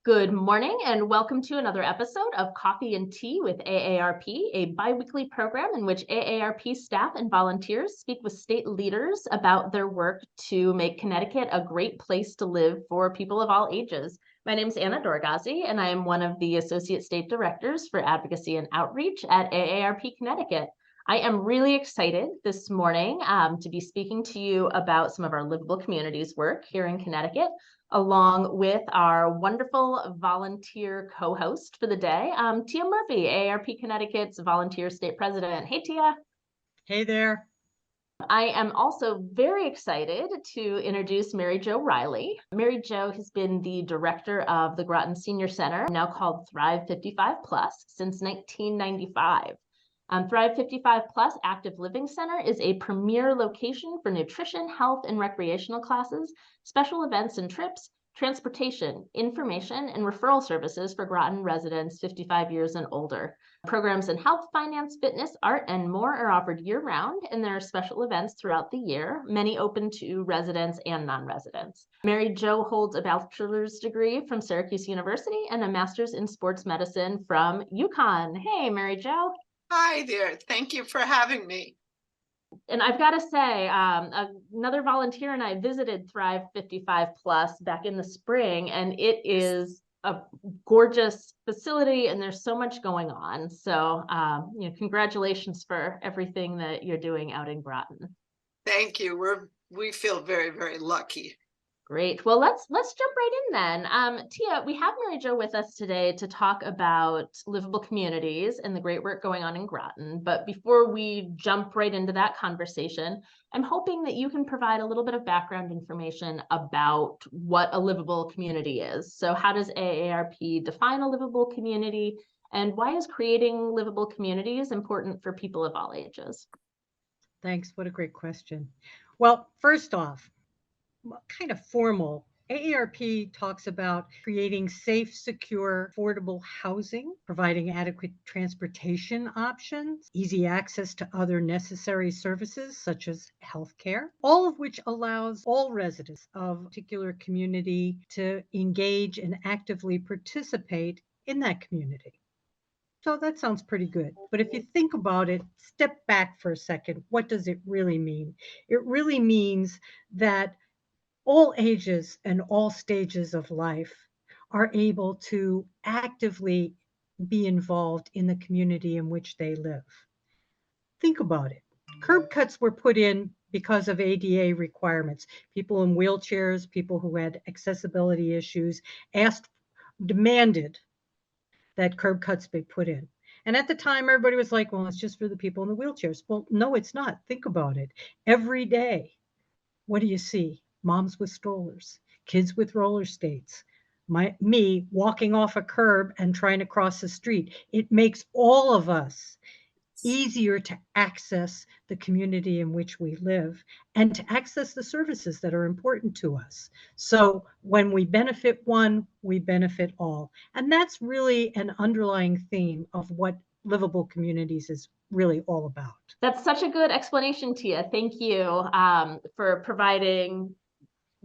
Good morning and welcome to another episode of Coffee and Tea with AARP, a biweekly program in which AARP staff and volunteers speak with state leaders about their work to make Connecticut a great place to live for people of all ages. My name is Anna Doroghazi, and I am one of the Associate State Directors for Advocacy and Outreach at AARP Connecticut. I am really excited this morning to be speaking to you about some of our livable communities work here in Connecticut, along with our wonderful volunteer co-host for the day, Tia Murphy, AARP Connecticut's volunteer state president. Hey, Tia. Hey there. I am also very excited to introduce Mary Jo Riley. Mary Jo has been the director of the Groton Senior Center, now called Thrive 55 Plus, since 1995. Thrive 55 Plus Active Living Center is a premier location for nutrition, health, and recreational classes, special events and trips, transportation, information, and referral services for Groton residents 55 years and older. Programs in health, finance, fitness, art, and more are offered year-round, and there are special events throughout the year, many open to residents and non-residents. Mary Jo holds a bachelor's degree from Syracuse University and a master's in sports medicine from UConn. Hey, Mary Jo. Hi there. Thank you for having me. And I've got to say, another volunteer and I visited Thrive 55 Plus back in the spring, and it is a gorgeous facility, and there's so much going on. So, congratulations for everything that you're doing out in Groton. Thank you. We feel very, very lucky. Great. Well, let's jump right in then. Tia, we have Mary Jo with us today to talk about livable communities and the great work going on in Groton. But before we jump right into that conversation, I'm hoping that you can provide a little bit of background information about what a livable community is. So how does AARP define a livable community, and why is creating livable communities important for people of all ages? Thanks. What a great question. Well, first off, kind of formal, AARP talks about creating safe, secure, affordable housing, providing adequate transportation options, easy access to other necessary services such as healthcare, all of which allows all residents of a particular community to engage and actively participate in that community. So that sounds pretty good. But if you think about it, step back for a second. What does it really mean? It really means that all ages and all stages of life are able to actively be involved in the community in which they live. Think about it. Curb cuts were put in because of ADA requirements. People in wheelchairs, people who had accessibility issues demanded that curb cuts be put in. And at the time, everybody was like, well, it's just for the people in the wheelchairs. Well, no, it's not. Think about it. Every day, what do you see? Moms with strollers, kids with roller skates, me walking off a curb and trying to cross the street. It makes all of us easier to access the community in which we live and to access the services that are important to us. So when we benefit one, we benefit all. And that's really an underlying theme of what livable communities is really all about. That's such a good explanation, Tia. Thank you for providing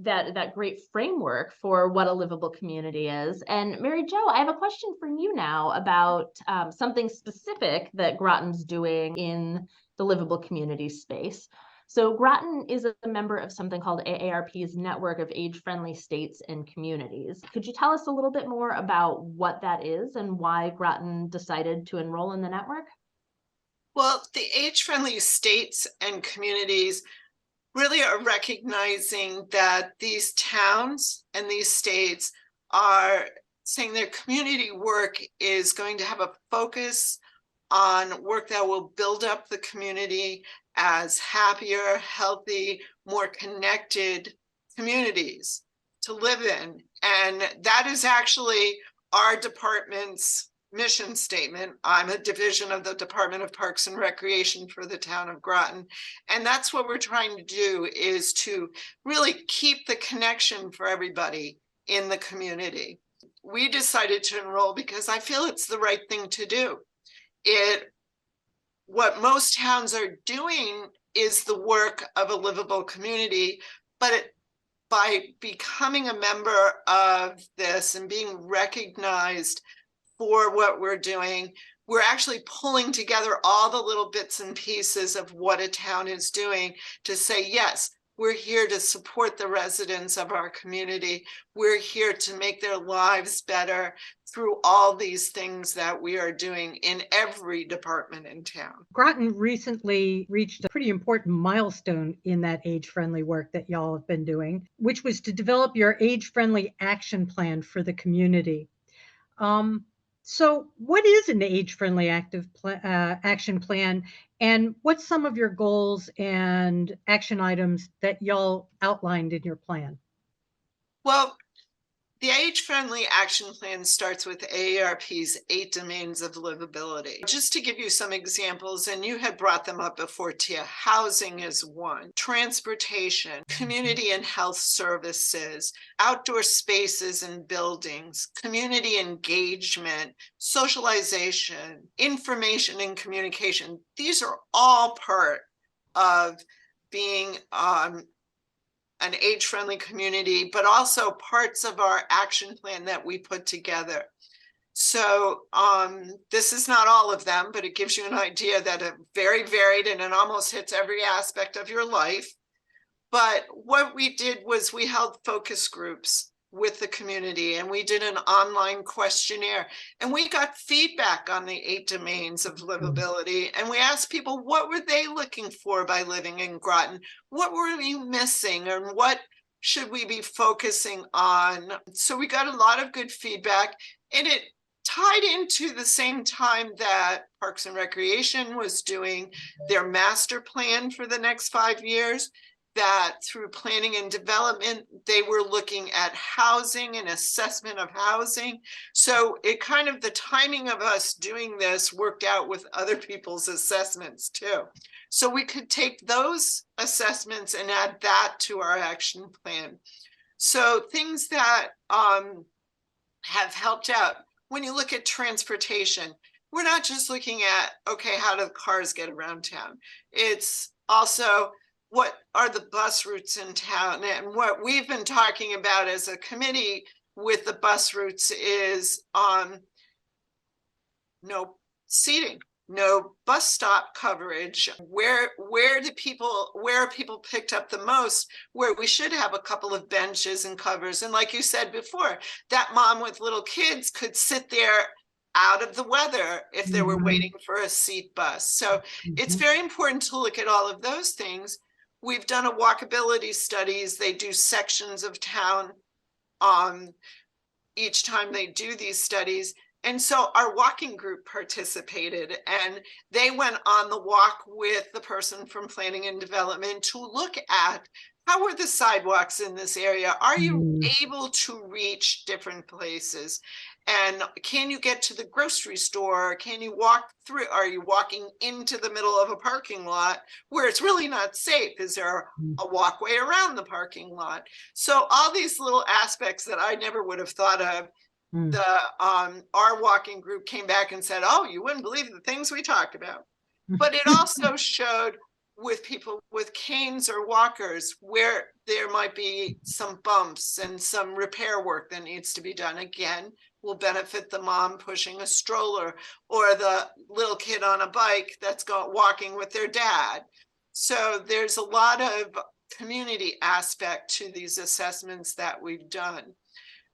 that great framework for what a livable community is. And Mary Jo, I have a question for you now about something specific that Groton's doing in the livable community space. So Groton is a member of something called AARP's network of age-friendly states and communities. Could you tell us a little bit more about what that is and why Groton decided to enroll in the network? Well, the age-friendly states and communities really are recognizing that these towns and these states are saying their community work is going to have a focus on work that will build up the community as happier, healthy, more connected communities to live in. And that is actually our department's mission statement. I'm a division of the Department of Parks and Recreation for the town of Groton. And that's what we're trying to do, is to really keep the connection for everybody in the community. We decided to enroll because I feel it's the right thing to do. What most towns are doing is the work of a livable community, but by becoming a member of this and being recognized for what we're doing, we're actually pulling together all the little bits and pieces of what a town is doing to say, yes, we're here to support the residents of our community. We're here to make their lives better through all these things that we are doing in every department in town. Groton recently reached a pretty important milestone in that age-friendly work that y'all have been doing, which was to develop your age-friendly action plan for the community. So what is an age-friendly action plan, and what's some of your goals and action items that y'all outlined in your plan? Well, the age-friendly action plan starts with AARP's 8 domains of livability. Just to give you some examples, and you had brought them up before, Tia, housing is one, transportation, community and health services, outdoor spaces and buildings, community engagement, socialization, information and communication. These are all part of being an age-friendly community, but also parts of our action plan that we put together. So this is not all of them, but it gives you an idea that it's very varied and it almost hits every aspect of your life. But what we did was we held focus groups with the community, and we did an online questionnaire, and we got feedback on the 8 domains of livability. And we asked people, what were they looking for by living in Groton? What were we missing, and what should we be focusing on? So we got a lot of good feedback, and it tied into the same time that Parks and Recreation was doing their master plan for the next 5 years. That through planning and development, they were looking at housing and assessment of housing. So it kind of, the timing of us doing this worked out with other people's assessments too. So we could take those assessments and add that to our action plan. So things that have helped out, when you look at transportation, we're not just looking at, okay, how do cars get around town? It's also, what are the bus routes in town? And what we've been talking about as a committee with the bus routes is no seating, no bus stop coverage. Where are people picked up the most, where we should have a couple of benches and covers. And like you said before, that mom with little kids could sit there out of the weather if they were waiting for a seat bus. So it's very important to look at all of those things. We've done a walkability studies. They do sections of town each time they do these studies. And so our walking group participated, and they went on the walk with the person from planning and development to look at, how are the sidewalks in this area? Are you able to reach different places? And can you get to the grocery store? Can you walk through? Are you walking into the middle of a parking lot where it's really not safe? Is there a walkway around the parking lot? So all these little aspects that I never would have thought of, our walking group came back and said, oh, you wouldn't believe the things we talked about. But it also showed with people with canes or walkers where there might be some bumps and some repair work that needs to be done. Again, will benefit the mom pushing a stroller or the little kid on a bike that's walking with their dad. So there's a lot of community aspect to these assessments that we've done.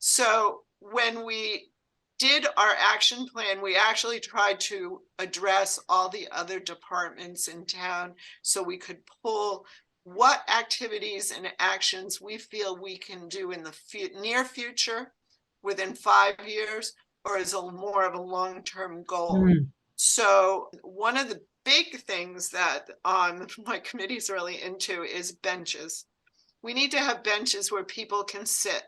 So when we did our action plan, we actually tried to address all the other departments in town so we could pull what activities and actions we feel we can do in the near future, within 5 years, or as more of a long-term goal. So one of the big things that my committee's really into is benches. We need to have benches where people can sit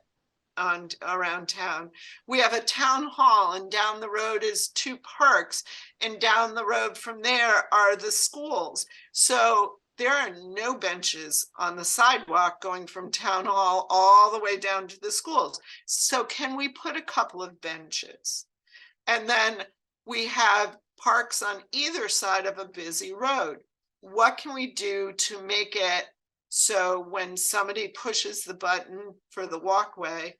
around town. We have a town hall, and down the road is 2 parks, and down the road from there are the schools. So there are no benches on the sidewalk going from town hall all the way down to the schools. So can we put a couple of benches? And then we have parks on either side of a busy road. What can we do to make it So when somebody pushes the button for the walkway,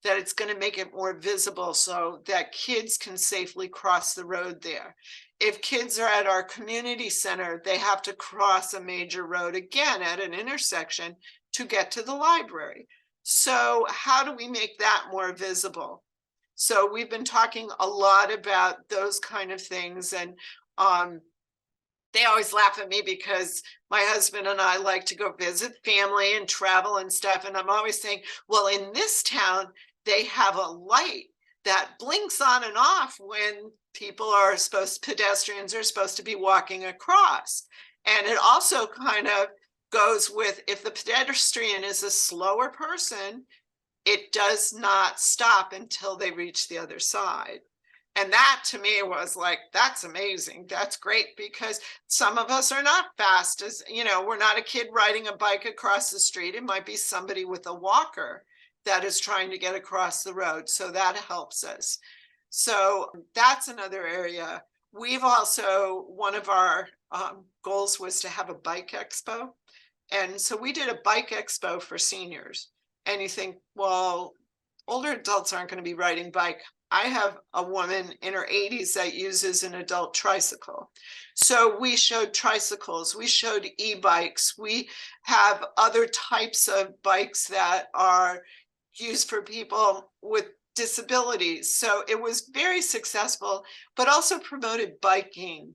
that it's going to make it more visible so that kids can safely cross the road there. If kids are at our community center, they have to cross a major road again at an intersection to get to the library. So how do we make that more visible? So we've been talking a lot about those kind of things, and they always laugh at me because my husband and I like to go visit family and travel and stuff. And I'm always saying, well, in this town, they have a light that blinks on and off when pedestrians are supposed to be walking across. And it also kind of goes with, if the pedestrian is a slower person, it does not stop until they reach the other side. And that to me was like, that's amazing. That's great, because some of us are not fast as, we're not a kid riding a bike across the street. It might be somebody with a walker that is trying to get across the road. So that helps us. So that's another area. We've also, one of our goals was to have a bike expo. And so we did a bike expo for seniors. And you think, well, older adults aren't going to be riding bike. I have a woman in her 80s that uses an adult tricycle. So we showed tricycles, we showed e-bikes, we have other types of bikes that are used for people with disabilities. So it was very successful, but also promoted biking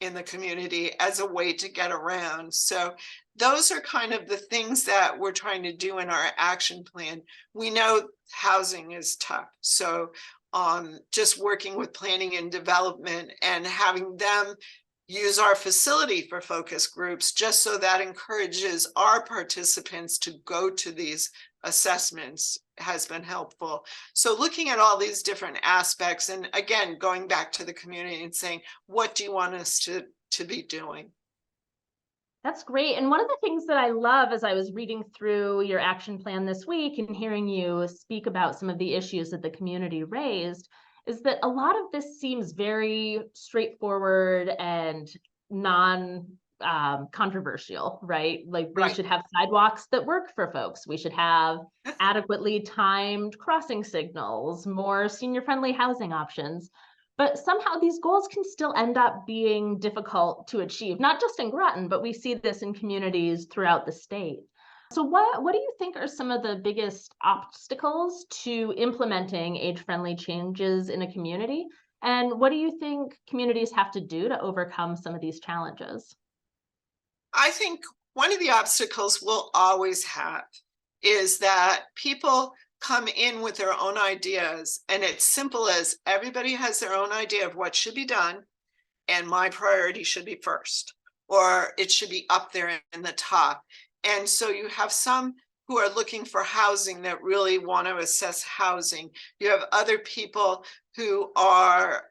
in the community as a way to get around. So those are kind of the things that we're trying to do in our action plan. We know housing is tough. So just working with planning and development and having them use our facility for focus groups, just so that encourages our participants to go to these assessments, has been helpful. So looking at all these different aspects, and again, going back to the community and saying, what do you want us to be doing? That's great. And one of the things that I love as I was reading through your action plan this week and hearing you speak about some of the issues that the community raised is that a lot of this seems very straightforward and non-controversial, right? Like we should have sidewalks that work for folks. We should have adequately timed crossing signals, more senior-friendly housing options. But somehow these goals can still end up being difficult to achieve, not just in Groton, but we see this in communities throughout the state. So what do you think are some of the biggest obstacles to implementing age-friendly changes in a community? And what do you think communities have to do to overcome some of these challenges? I think one of the obstacles we'll always have is that people come in with their own ideas, and it's simple as everybody has their own idea of what should be done, and my priority should be first, or it should be up there in the top. And so you have some who are looking for housing that really want to assess housing. You have other people who are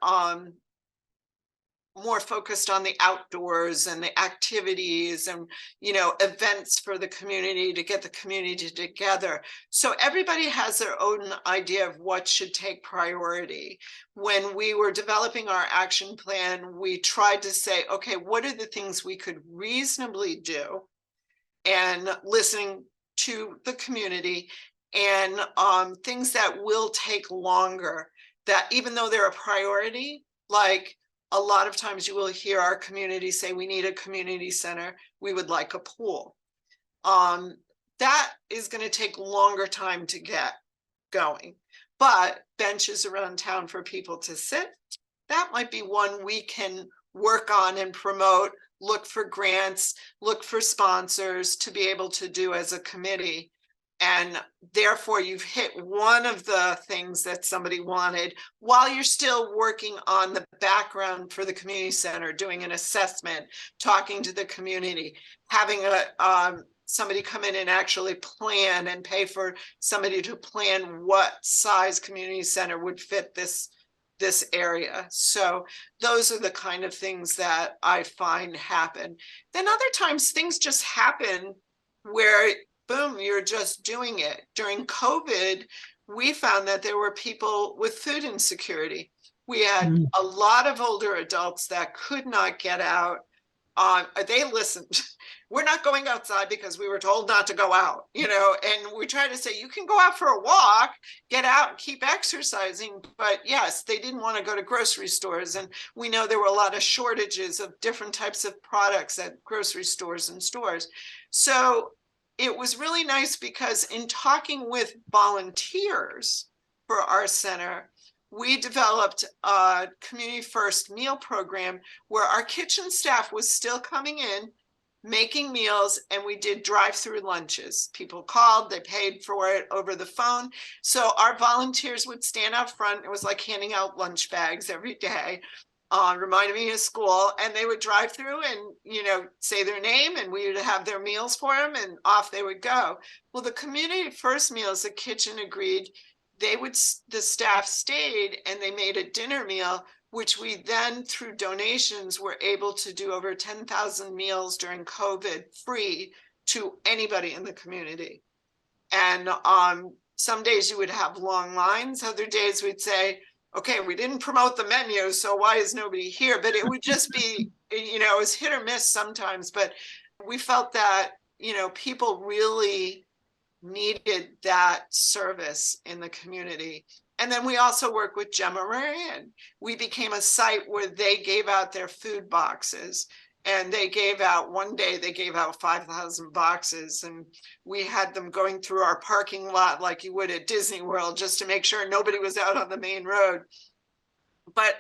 more focused on the outdoors and the activities and events for the community to get the community together. So everybody has their own idea of what should take priority. When we were developing our action plan, we tried to say, okay, what are the things we could reasonably do, and listening to the community, and things that will take longer, that even though they're a priority, like a lot of times you will hear our community say, we need a community center, we would like a pool. That is going to take longer time to get going. But benches around town for people to sit, that might be one we can work on and promote, look for grants, look for sponsors to be able to do as a committee. And therefore you've hit one of the things that somebody wanted while you're still working on the background for the community center, doing an assessment, talking to the community, having somebody come in and actually plan and pay for somebody to plan what size community center would fit this area. So those are the kind of things that I find happen. Then other times things just happen where boom, you're just doing it. During COVID, we found that there were people with food insecurity. We had a lot of older adults that could not get out They listened. We're not going outside because we were told not to go out, and we try to say, you can go out for a walk, get out and keep exercising. But yes, they didn't want to go to grocery stores. And we know there were a lot of shortages of different types of products at grocery stores and stores. So it was really nice because in talking with volunteers for our center, we developed a community first meal program where our kitchen staff was still coming in, making meals, and we did drive-through lunches. People called, they paid for it over the phone. So our volunteers would stand out front. It was like handing out lunch bags every day, reminded me of school, and they would drive through and, say their name, and we would have their meals for them, and off they would go. Well, the community first meals, the kitchen agreed, the staff stayed and they made a dinner meal, which we then through donations were able to do over 10,000 meals during COVID free to anybody in the community. And some days you would have long lines, other days we'd say, okay, we didn't promote the menu, so why is nobody here? But it would just be, it was hit or miss sometimes, but we felt that, people really needed that service in the community. And then we also work with Gemma Marian. We became a site where they gave out their food boxes, and one day they gave out 5,000 boxes, and we had them going through our parking lot like you would at Disney World just to make sure nobody was out on the main road. But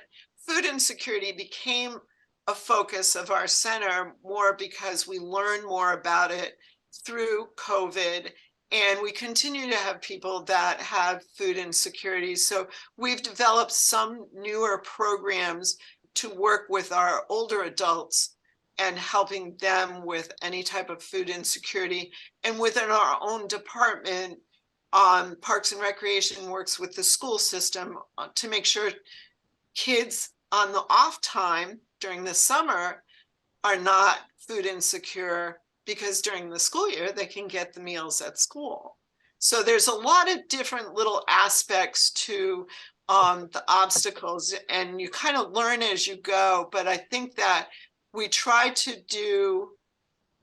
food insecurity became a focus of our center more because we learned more about it through COVID. And we continue to have people that have food insecurity. So we've developed some newer programs to work with our older adults and helping them with any type of food insecurity. And within our own department, Parks and Recreation works with the school system to make sure kids on the off time during the summer are not food insecure, because during the school year, they can get the meals at school. So there's a lot of different little aspects to the obstacles, and you kind of learn as you go. But I think that we try to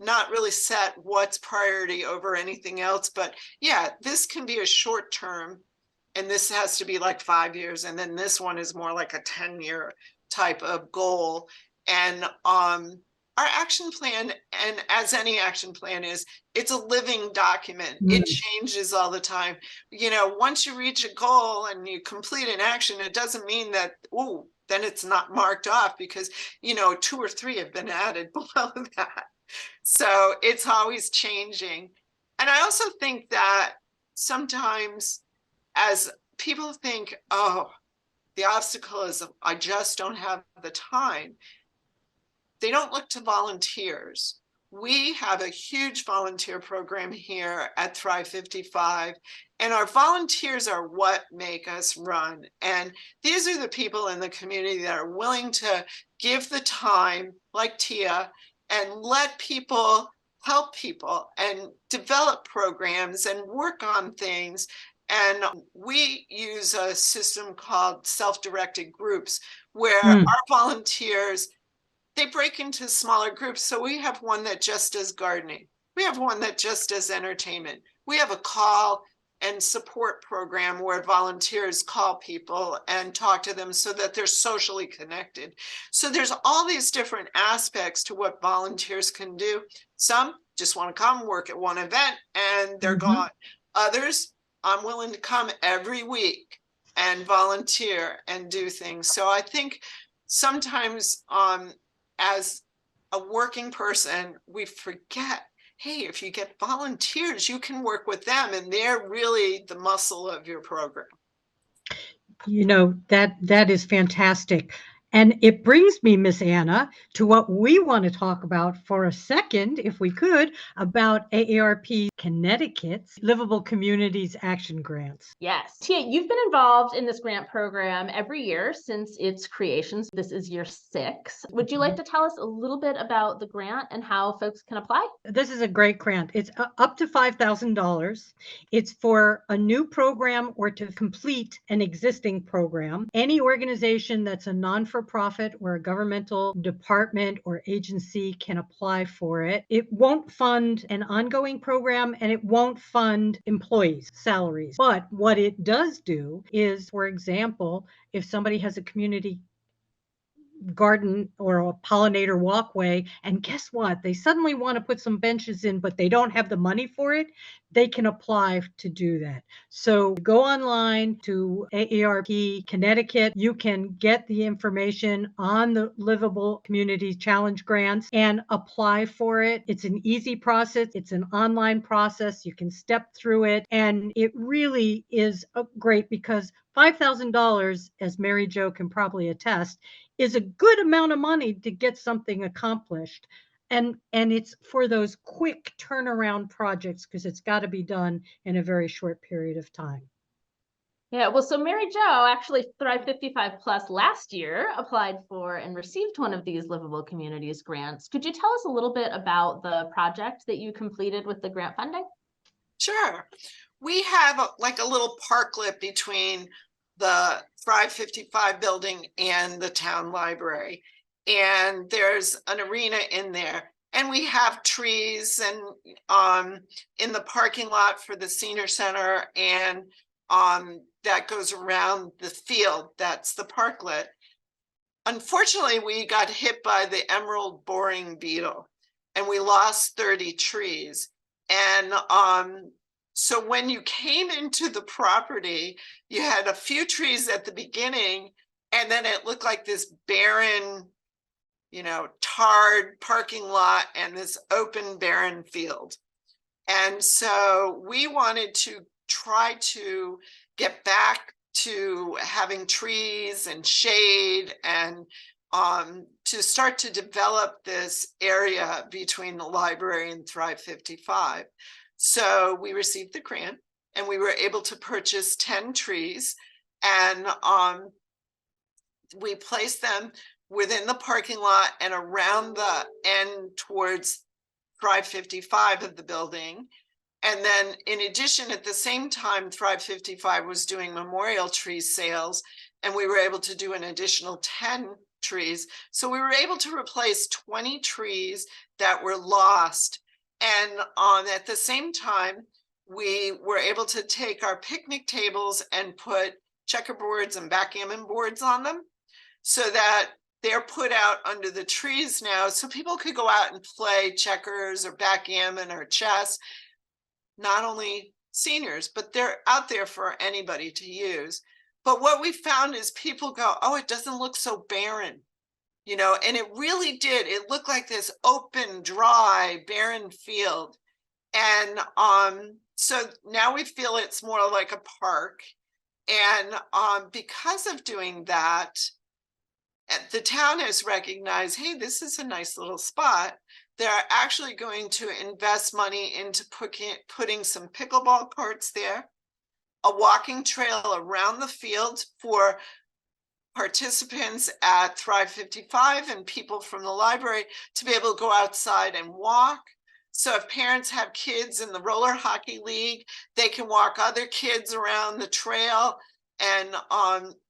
not really set what's priority over anything else. But yeah, this can be a short term, and this has to be like 5 years. And then this one is more like a 10-year type of goal. And our action plan, and as any action plan is, it's a living document. It changes all the time. Once you reach a goal and you complete an action, it doesn't mean that, then it's not marked off, because, 2 or 3 have been added below that. So it's always changing. And I also think that sometimes as people think, the obstacle is I just don't have the time, they don't look to volunteers. We have a huge volunteer program here at Thrive 55, and our volunteers are what make us run. And these are the people in the community that are willing to give the time, like Tia, and let people help people and develop programs and work on things. And we use a system called self-directed groups, where our volunteers, they break into smaller groups. So we have one that just does gardening. We have one that just does entertainment. We have a call and support program where volunteers call people and talk to them so that they're socially connected. So there's all these different aspects to what volunteers can do. Some just want to come work at one event and they're gone. Others, I'm willing to come every week and volunteer and do things. So I think sometimes as a working person, we forget, hey, if you get volunteers, you can work with them, and they're really the muscle of your program. That is fantastic. And it brings me, Miss Anna, to what we want to talk about for a second, if we could, about AARP Connecticut's Livable Communities Action Grants. Yes. Tia, you've been involved in this grant program every year since its creation. This is year 6. Would you like to tell us a little bit about the grant and how folks can apply? This is a great grant. It's up to $5,000. It's for a new program or to complete an existing program. Any organization that's a non-for not-for-profit or a governmental department or agency can apply for it. It won't fund an ongoing program and it won't fund employees' salaries. But what it does do is, for example, if somebody has a community garden or a pollinator walkway, and guess what? They suddenly want to put some benches in, but they don't have the money for it, they can apply to do that. So go online to AARP Connecticut. You can get the information on the Livable Community Challenge grants and apply for it. It's an easy process. It's an online process. You can step through it. And it really is great because $5,000, as Mary Jo can probably attest, is a good amount of money to get something accomplished. And it's for those quick turnaround projects because it's got to be done in a very short period of time. Yeah, well, so Mary Jo actually Thrive 55 Plus last year applied for and received one of these Livable Communities grants. Could you tell us a little bit about the project that you completed with the grant funding? Sure. We have like a little parklet between the Thrive 55 building and the town library. And there's an arena in there. And we have trees and in the parking lot for the senior center, and that goes around the field. That's the parklet. Unfortunately, we got hit by the emerald boring beetle and we lost 30 trees. And so when you came into the property, you had a few trees at the beginning, and then it looked like this barren, tarred parking lot and this open barren field. And so we wanted to try to get back to having trees and shade and to start to develop this area between the library and Thrive 55. So we received the grant and we were able to purchase 10 trees, and we placed them within the parking lot and around the end towards Thrive 55 of the building. And then in addition, at the same time, Thrive 55 was doing memorial tree sales, and we were able to do an additional 10 trees. So we were able to replace 20 trees that were lost. And at the same time, we were able to take our picnic tables and put checkerboards and backgammon boards on them so that they're put out under the trees now so people could go out and play checkers or backgammon or chess. Not only seniors, but they're out there for anybody to use. But what we found is people go, oh, it doesn't look so barren, and it really did. It looked like this open, dry, barren field. And so now we feel it's more like a park. And because of doing that, the town has recognized, hey, this is a nice little spot. They're actually going to invest money into putting some pickleball courts there, a walking trail around the field for participants at Thrive 55 and people from the library to be able to go outside and walk. So if parents have kids in the roller hockey league, they can walk other kids around the trail. And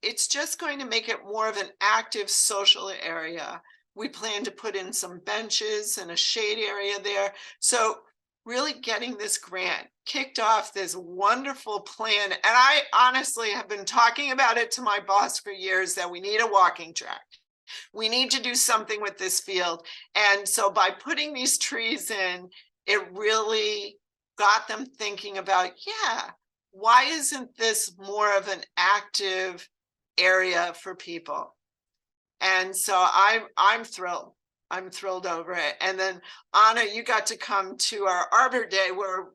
it's just going to make it more of an active social area. We plan to put in some benches and a shade area there. So really getting this grant kicked off this wonderful plan. And I honestly have been talking about it to my boss for years that we need a walking track. We need to do something with this field. And so by putting these trees in, it really got them thinking about, yeah, why isn't this more of an active area for people? And so I'm thrilled. I'm thrilled over it. And then Anna, you got to come to our Arbor Day where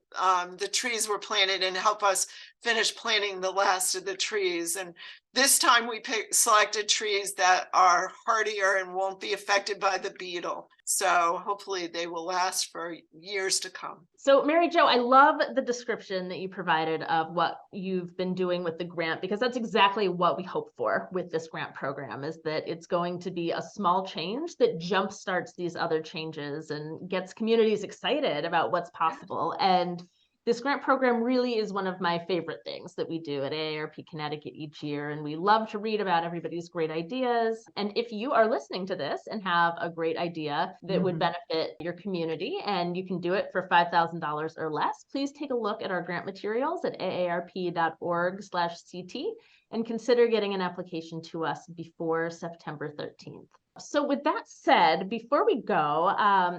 the trees were planted and help us finish planting the last of the trees. And this time we selected trees that are hardier and won't be affected by the beetle. So hopefully they will last for years to come. So Mary Jo, I love the description that you provided of what you've been doing with the grant, because that's exactly what we hope for with this grant program, is that it's going to be a small change that jumpstarts these other changes and gets communities excited about what's possible. And This grant program really is one of my favorite things that we do at AARP Connecticut each year, and we love to read about everybody's great ideas. And if you are listening to this and have a great idea that would benefit your community, and you can do it for $5,000 or less, please take a look at our grant materials at aarp.org/CT and consider getting an application to us before September 13th. So with that said, before we go,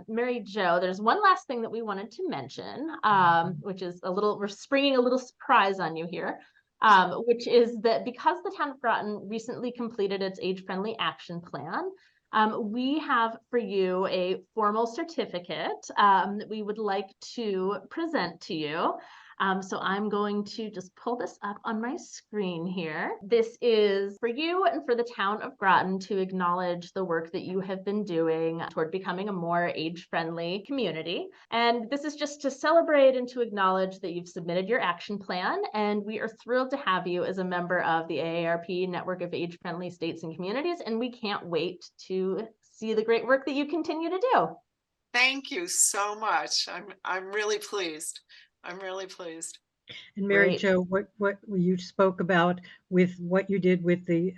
Mary Jo, there's one last thing that we wanted to mention, which is we're springing a little surprise on you here, which is that because the town of Groton recently completed its age-friendly action plan, we have for you a formal certificate that we would like to present to you. So I'm going to just pull this up on my screen here. This is for you and for the town of Groton to acknowledge the work that you have been doing toward becoming a more age-friendly community. And this is just to celebrate and to acknowledge that you've submitted your action plan. And we are thrilled to have you as a member of the AARP Network of Age-Friendly States and Communities. And we can't wait to see the great work that you continue to do. Thank you so much. I'm really pleased. I'm really pleased. And Mary Great. Jo, what you spoke about with what you did with the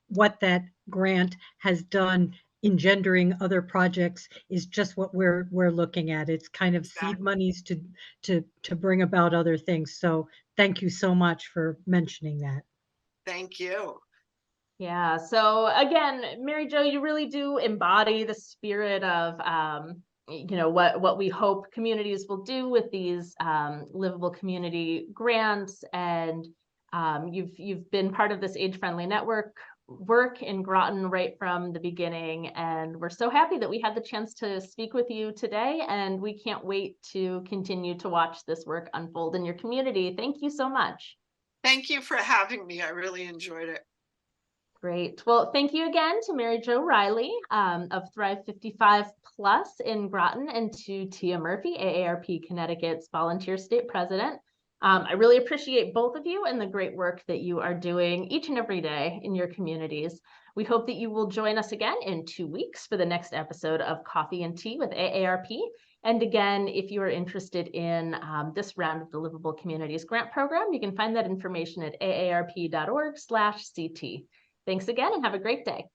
what that grant has done engendering other projects is just what we're looking at. It's kind of seed monies to bring about other things. So thank you so much for mentioning that. Thank you. Yeah. So again, Mary Jo, you really do embody the spirit of what we hope communities will do with these livable community grants, and you've been part of this age-friendly network work in Groton right from the beginning, and we're so happy that we had the chance to speak with you today, and we can't wait to continue to watch this work unfold in your community. Thank you so much. Thank you for having me. I really enjoyed it. Great. Well, thank you again to Mary Jo Riley of Thrive 55 Plus in Groton, and to Tia Murphy, AARP Connecticut's volunteer state president. I really appreciate both of you and the great work that you are doing each and every day in your communities. We hope that you will join us again in 2 weeks for the next episode of Coffee and Tea with AARP. And again, if you are interested in this round of the Livable Communities Grant Program, you can find that information at aarp.org/CT. Thanks again and have a great day.